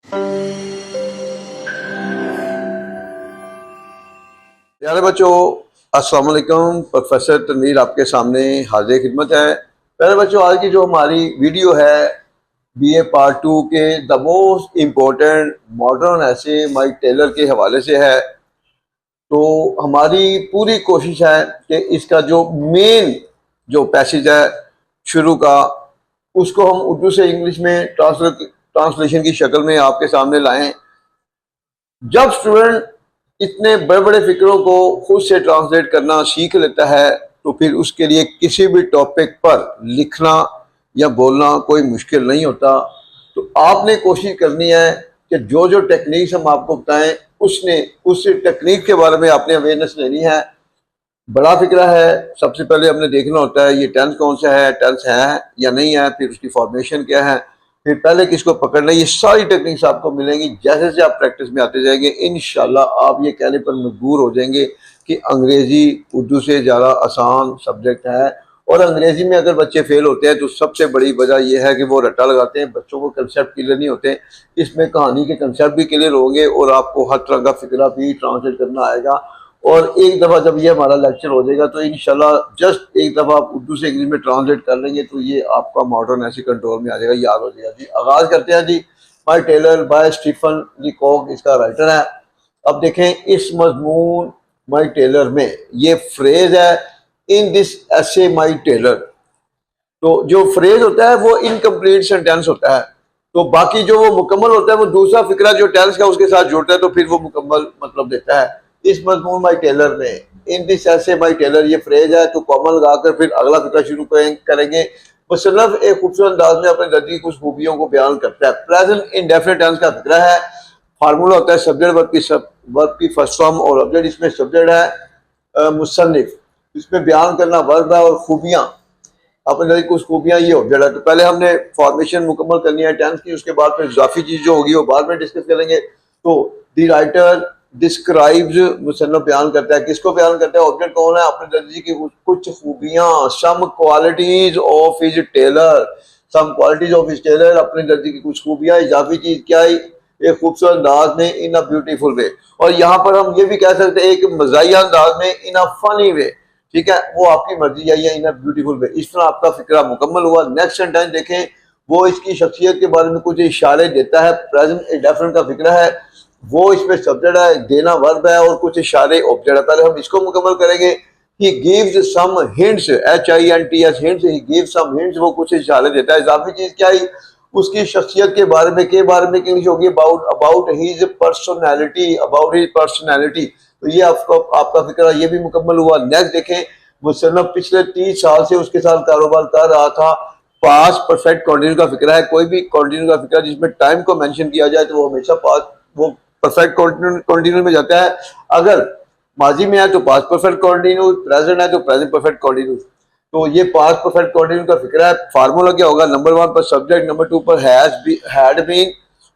प्यारे बच्चों, अस्सलाम वालेकुम। प्रोफेसर तनवीर आपके सामने हाजिर खिदमत है। प्यारे बच्चों, आज की जो हमारी वीडियो है बीए पार्ट 2 के द मोस्ट इम्पोर्टेंट मॉडर्न ऐसे माइक टेलर के हवाले से है। तो हमारी पूरी कोशिश है कि इसका जो मेन जो पैसेज है शुरू का, उसको हम उर्दू से इंग्लिश में ट्रांसलेशन की शक्ल में आपके सामने लाएं। जब स्टूडेंट इतने बड़े बड़े फिक्रों को खुद से ट्रांसलेट करना सीख लेता है तो फिर उसके लिए किसी भी टॉपिक पर लिखना या बोलना कोई मुश्किल नहीं होता। तो आपने कोशिश करनी है कि जो जो टेक्निक्स हम आपको बताएं उस टेक्निक के बारे में आपने अवेयरनेस लेनी है। बड़ा फिक्रा है, सबसे पहले हमने देखना होता है ये टेंस कौन सा है, टेंस है या नहीं है, फिर उसकी फॉर्मेशन क्या है, फिर पहले किसको पकड़ना है। ये सारी टेक्निक्स आपको मिलेंगी जैसे जैसे आप प्रैक्टिस में आते जाएंगे। इंशाल्लाह आप ये कहने पर मजबूर हो जाएंगे कि अंग्रेजी उर्दू से ज़्यादा आसान सब्जेक्ट है। और अंग्रेजी में अगर बच्चे फेल होते हैं तो सबसे बड़ी वजह यह है कि वो रट्टा लगाते हैं, बच्चों को कंसेप्ट क्लियर नहीं होते। इसमें कहानी के कंसेप्ट भी क्लियर होंगे और आपको हर तरह का फिक्रा भी ट्रांसलेट करना आएगा। और एक दफ़ा जब ये हमारा लेक्चर हो जाएगा तो इंशाल्लाह जस्ट एक दफ़ा आप उर्दू से इंग्लिश में ट्रांसलेट कर लेंगे तो ये आपका मॉडर्न ऐसे कंट्रोल में आ जाएगा, याद हो जाएगा। जी आगाज़ करते हैं जी। माई टेलर बाय स्टीफन लीकॉक इसका राइटर है। अब देखें इस मजमून माई टेलर में ये फ्रेज है, इन दिस ऐसे माई टेलर। तो जो फ्रेज होता है वो इनकम्प्लीट सेंटेंस होता है, तो बाकी जो वो मुकम्मल होता है वो दूसरा फिक्रा जो टेंस का उसके साथ जुड़ता है तो फिर वो मुकम्मल मतलब देता है। इस मजमून माई टेलर में इन दिस ऐसे माई टेलर ये फ्रेज है, तो कॉमन लगाकर फिर अगला फिक्रा शुरू करेंगे। मुसन्नफ एक खूबसूरत अंदाज में अपने दर्जी की कुछ खूबियों को बयान करता है। प्रेजेंट इंडेफिनिट टेंस का फिक्रा है। फार्मूला होता है सब्जेक्ट वर्ब की फर्स्ट फॉर्म और ऑब्जेक्ट। इसमें सब्जेक्ट है मुसन्निफ, इसमें बयान करना वर्ब है और खूबियां अपने दर्जी कुछ खूबियां ये ऑब्जेक्ट है। तो पहले हमने फॉर्मेशन मुकम्मल करनी है टेंस की, उसके बाद फिर इजाफी चीज जो होगी वो बाद में डिस्कस करेंगे। तो द राइटर डिस्क्राइब्स मुसन्नफ बयान करता है, किसको बयान करता है, ऑब्जेक्ट कौन है, अपने दर्जी की कुछ खूबियां, some qualities of his tailor, some qualities of his tailor, अपने दर्जी की कुछ खूबियां। इजाफी चीज क्या है, एक खूबसूरत अंदाज में, इन अ ब्यूटीफुल वे। और यहाँ पर हम ये भी कह सकते हैं एक मज़ाहिया अंदाज में, इन अ फनी वे। ठीक है, वो आपकी मर्जी है, इन अ ब्यूटीफुल वे। इस तरह आपका फिक्रा मुकम्मल हुआ। नेक्स्ट सेंटेंस देखें, वो इसकी शख्सियत के बारे में कुछ इशारे देता है। प्रेजेंट इंडेफिनिट का फिक्रा है, वो इसमें सब्जेक्ट है, देना वर्ब है और कुछ इशारे ऑब्जेक्ट है। पहले हम इसको मुकम्मल करेंगे। He gives some hints, HINTS hints, he gives some hints, वो कुछ इशारे देता है। इजाफी चीज क्या है, उसकी शख्सियत के बारे में इंग्लिश होगी अबाउट हिज पर्सनैलिटी। तो ये आपका फिक्रा ये भी मुकम्मल हुआ। नेक्स्ट देखें, मुसन्नफ पिछले 30 साल से उसके साथ कारोबार कर रहा था। पास्ट परफेक्ट कंटिन्यू का फिक्रा है। कोई भी कंटिन्यू का फिक्रा जिसमें टाइम को मेंशन किया जाए तो वो हमेशा पास्ट वो परफेक्ट कंटिन्यू में जाता है। अगर माजी में है तो पास्ट परफेक्ट कंटिन्यू, प्रेजेंट है तो प्रेजेंट परफेक्ट कंटिन्यू। तो ये पास्ट परफेक्ट कंटिन्यू का फिक्रा है। फार्मूला क्या होगा, नंबर 1 पर सब्जेक्ट, नंबर 2 पर हैड बीन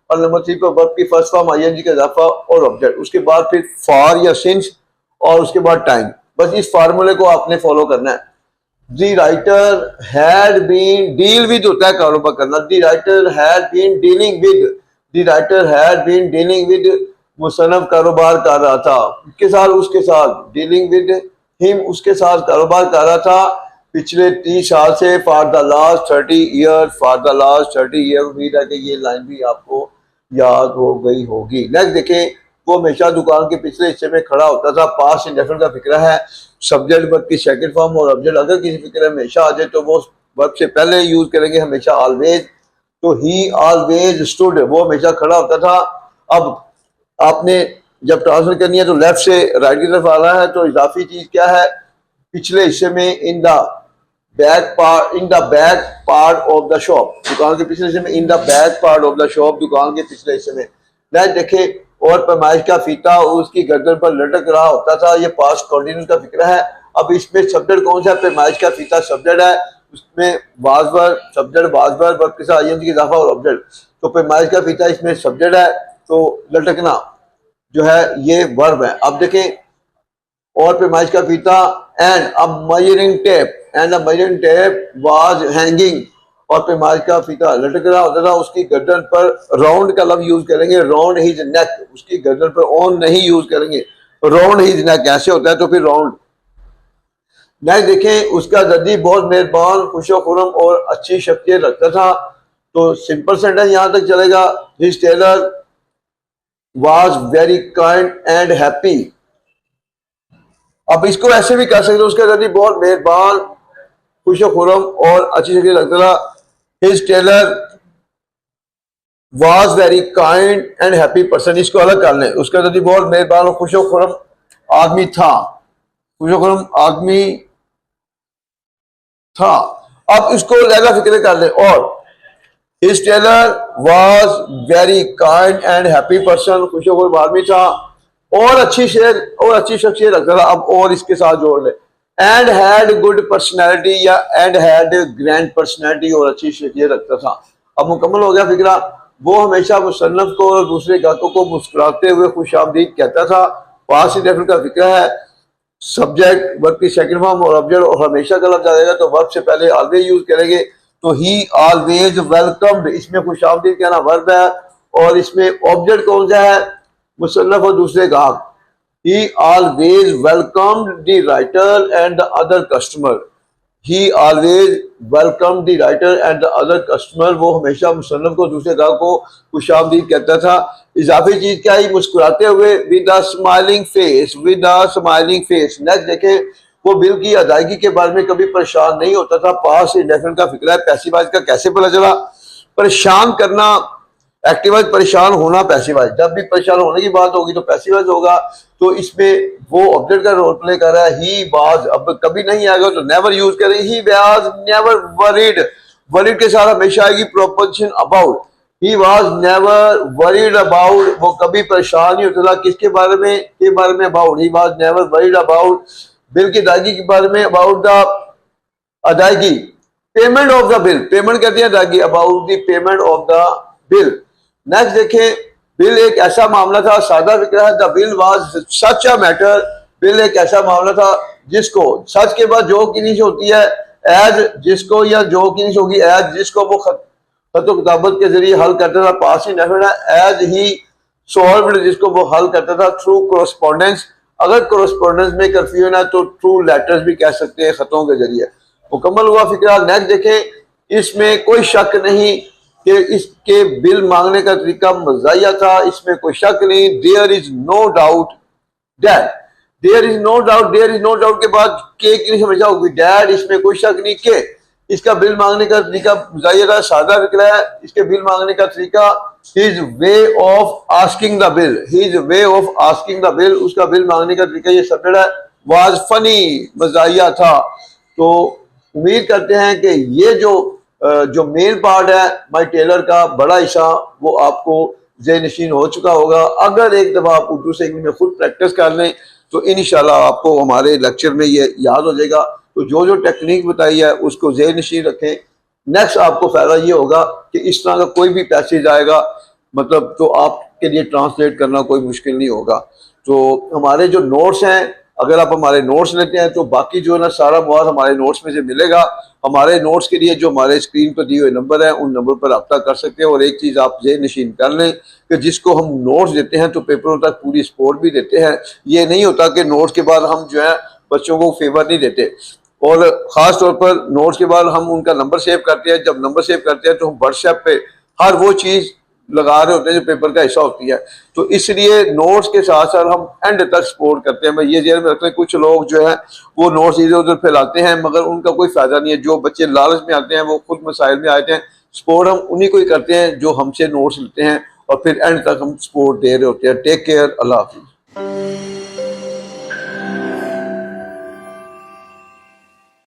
और नंबर 3 पर वर्ब की फर्स्ट फॉर्म आईएनजी का इजाफा और ऑब्जेक्ट। उसके बाद फिर फॉर या सिंस और उसके बाद टाइम। बस इस फार्मूले को आपने फॉलो करना है। The writer had been, deal with होता है कारोबार करना। The writer had been dealing with, the writer had been dealing with, मुसन्नफ कारोबार कर रहा था उसके साथ डीलिंग विद हिम, उसके साथ कारोबार कर रहा था पिछले 30 साल से। For the last 30 year. उम्मीद है कि ये लाइन भी आपको याद हो गई होगी। नेक्स्ट देखें, वो हमेशा दुकान के पिछले हिस्से में खड़ा होता था। पास्ट इंडेफिनिट का फिक्रा है। सब्जेक्ट वर्ब की सेकंड फॉर्म और ऑब्जेक्ट अगर किसी फिक्रे में हमेशा आ जाए तो वो वर्ब से पहले यूज करेंगे हमेशा ऑलवेज। तो ही ऑलवेज स्टूड, वो हमेशा खड़ा होता था। अब आपने जब ट्रांसफर करनी है तो लेफ्ट से राइट की तरफ आ रहा है। तो इजाफी चीज क्या है, पिछले हिस्से में, in the back part of the shop, दुकान के पिछले हिस्से में, in the back part of the shop, दुकान के पिछले हिस्से में। नेक्स्ट देखे, और पैमाइश का फीता उसकी गर्दन पर लटक रहा होता था। ये पास्ट कंटिन्यूस का फिक्रा है। अब इसमें सब्जेक्ट कौन सा है, पैमाइश का फीता सब्जेक्ट है, उसमें वाजवर सब्जेक्ट, वाजवर वर्ब के साथ आईएनजी का इजाफा और ऑब्जेक्ट। तो पैमाइश का फीता इसमें सब्जेक्ट है, तो लटकना जो है ये वर्ब है। अब देखें, और पैमाइश का फीता and a measuring tape was hanging और पैमाइश का फीता लटक रहा होता था, उसकी गर्दन पर राउंड का लफ्ज यूज करेंगे, राउंड हिज नेक, उसकी गर्दन पर ऑन नहीं यूज करेंगे, राउंड हिज नेक ऐसे होता है तो फिर राउंड। नेक्स्ट देखें, उसका दर्जी बहुत मेहरबान, खुशो खुरम और अच्छी शख्सियत रखता था, तो सिंपल सेंटेंस यहां तक चलेगा। His tailor was very kind and happy. अब इसको ऐसे भी कर सकते हो, उसका दर्जी बहुत मेहरबान, खुशो खुरम और अच्छी शख्सियत रखता था। His tailor was very kind and happy person, इसको अलग कर लें। उसका दर्जी बहुत मेहरबान और खुशो खुरम आदमी था, खुशो खुरम आदमी था। अब इसको लहजा फिक्र कर ले, और his tailor was very kind and happy person, खुशो खुरम आदमी था और अच्छी शख्सियत रखता था। अब और इसके साथ जोड़ ले, एंड हैड गुड पर्सनैलिटी या एंड हैड ग्रैंड पर्सनैलिटी, और अच्छी शख्सियत रखता था। अब मुकम्मल हो गया फिक्रा। वो हमेशा मुसन्नफ को और दूसरे गाहकों को मुस्कुराते हुए खुशामदीद कहता था। पास रेफर का फिक्रा है, सब्जेक्ट वर्ब की सेकंड फॉर्म और ऑब्जेक्ट, और हमेशा का लफ्ज आ जाएगा तो वर्ब से पहले ऑलवेज यूज करेंगे। तो ही ऑलवेज वेलकम्ड, इसमें खुशामदीद कहना वर्ब है, और इसमें ऑब्जेक्ट कौन सा है, मुसन्नफ और दूसरे गाहक। He always welcomed the writer and the other customer. He always welcomed the writer and the other customer. वो हमेशा मुसन्नफ को दूसरे गाहक को खुशामदीद कहता था। इजाफी चीज क्या ही, मुस्कुराते हुए, with a smiling face, with a smiling face। Next देखें, वो बिल की अदायगी के बारे में कभी परेशान नहीं होता था। पास इंडेफिनिट का फिक्रा है, पैसिव वॉइस का कैसे पता चला, परेशान करना एक्टिव वॉइस, परेशान होना पैसिव वॉइस। जब भी परेशान होने की बात होगी तो पैसिव वॉइस होगा, तो इसमें वो ऑब्जेक्ट का रोल प्ले कर रहा है। ही वाज, अब कभी नहीं आएगा तो नेवर यूज करें। He was never worried, worried के साथ हमेशा आएगी proposition about. He was never worried about, वो कभी परेशान नहीं होता था किसके बारे में, के बारे में, about. He was never worried about bill की अदायगी के बारे में, अबाउट द अदायगी, payment of the bill, payment कहते हैं अदायगी, about the payment of the bill. Next देखें, बिल एक ऐसा मामला था, सादा फिक्रा है, the bill was such a matter, bill एक ऐसा मामला था जिसको, सच के बाद जो की इंग्लिश होती है एज, जिसको, या जो की इंग्लिश होगी एज, जिसको वो खतो किताबत के जरिए हल करता था। पास ही नफर है, एज ही सॉल्व्ड, जिसको वो हल करता था थ्रू कोरस्पॉन्डेंस। अगर कोरस्पॉन्डेंस में कंफ्यूजन है तो थ्रू लेटर्स भी कह सकते हैं, खतों के जरिए। मुकम्मल हुआ फिक्रा। नेक्स्ट देखें, इसमें कोई शक नहीं कि इसके बिल मांगने का तरीका मज़ाहिया था, इसमें कोई शक नहीं। There is no doubt that, there is no doubt, there is no doubt के बाद के की हमेशा होगी डैड, इसमें कोई शक नहीं कि इसका बिल मांगने का तरीका मज़ाहिया था, सादा फिक्रा है। इसके बिल मांगने का तरीका, his way of asking the bill, his way of asking the bill, उसका बिल मांगने का तरीका, ये सब्जेक्ट है, वाज फनी, मज़ाहिया था। तो उम्मीद करते हैं कि ये जो मेन पार्ट है माई टेलर का बड़ा हिस्सा, वो आपको ज़हन नशीन हो चुका होगा। अगर एक दफ़ा आप उर्दू से इंग्लिश में खुद प्रैक्टिस कर लें तो इंशाल्लाह आपको हमारे लेक्चर में ये याद हो जाएगा। तो जो जो टेक्निक बताई है उसको ज़हन नशीन रखें। नेक्स्ट आपको फ़ायदा ये होगा कि इस तरह का कोई भी पैसेज आएगा, मतलब तो आपके लिए ट्रांसलेट करना कोई मुश्किल नहीं होगा। तो हमारे जो नोट्स हैं, अगर आप हमारे नोट्स लेते हैं तो बाकी जो है ना सारा मवाद हमारे नोट्स में से मिलेगा। हमारे नोट्स के लिए जो हमारे स्क्रीन पर दिए हुए नंबर हैं उन नंबर पर रब्ता कर सकते हैं। और एक चीज़ आप ज़हन नशीन कर लें कि जिसको हम नोट्स देते हैं तो पेपरों तक पूरी सपोर्ट भी देते हैं। ये नहीं होता कि नोट्स के बाद हम जो है बच्चों को फेवर नहीं देते, और ख़ास तौर पर नोट्स के बाद हम उनका नंबर सेव करते हैं। जब नंबर सेव करते हैं तो हम व्हाट्सएप पे हर वो चीज़ लगा रहे होते हैं जो पेपर का हिस्सा होती है। तो इसलिए नोट्स के साथ साथ हम एंड तक सपोर्ट करते हैं। मैं ये ध्यान में रखते हैं, कुछ लोग जो है वो नोट्स इधर उधर फैलाते हैं मगर उनका कोई फायदा नहीं है। जो बच्चे लालच में आते हैं वो खुद मसाइल में आते हैं, सपोर्ट हम उन्हीं को ही करते हैं जो हमसे नोट्स लेते हैं और फिर एंड तक हम सपोर्ट दे रहे होते हैं। टेक केयर, अल्लाह हाफिज़।